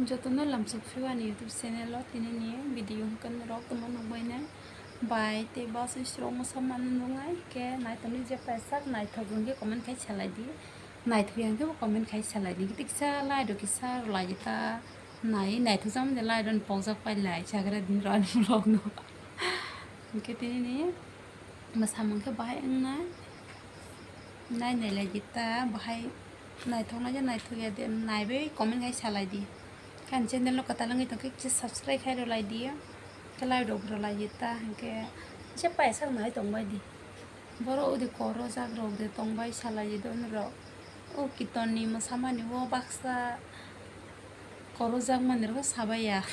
Jotuna lamsuk fiwan YouTube channel lo tinini video kan rok teman nongbaina bai te bas isro musaman nongai ke nai tani je pasak nai thogun ke comment khai salai di nai thuyang ke comment khai salai di tiksa lai do kisa lai ta nai thu jam de lai don pongsak pai lai chagra din ran vlog no ke tinini masamang ke bai na nai lai gita bai nai thongna je nai thuya de nai be comment khai salai di kan channel lo kata langi to ke subscribe khai ro lai dia ke lai do ro lai ta ke je pai sak nai tong bai di boro udi koro jak ro de tong bai salai do ro o kitoni mo samani wo baksa koro jak man ro sabai ya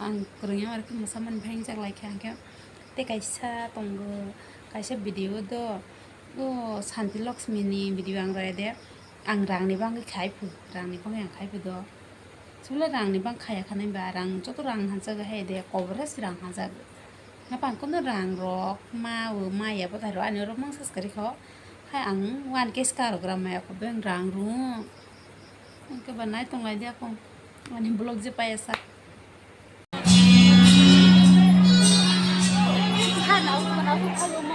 ang kurnya ar ke mo saman bhang jak lai kha ke te kaisa tongo kaisa video do o santi lakshmi ni video ang rai de ang rang ni bang khai phu rang ni bang ang khai phu do Sula rang ni bang kaya kanai ba rang joto rang hansa ga hai de kobras rang hansa na pang kono rang rok ma u ma ya pa ro ani ro mang sas kari kho hai ang wan kes ka ro gram ma ko beng rang ru ke banai tong lai dia ko ani blog je pa esa ha na u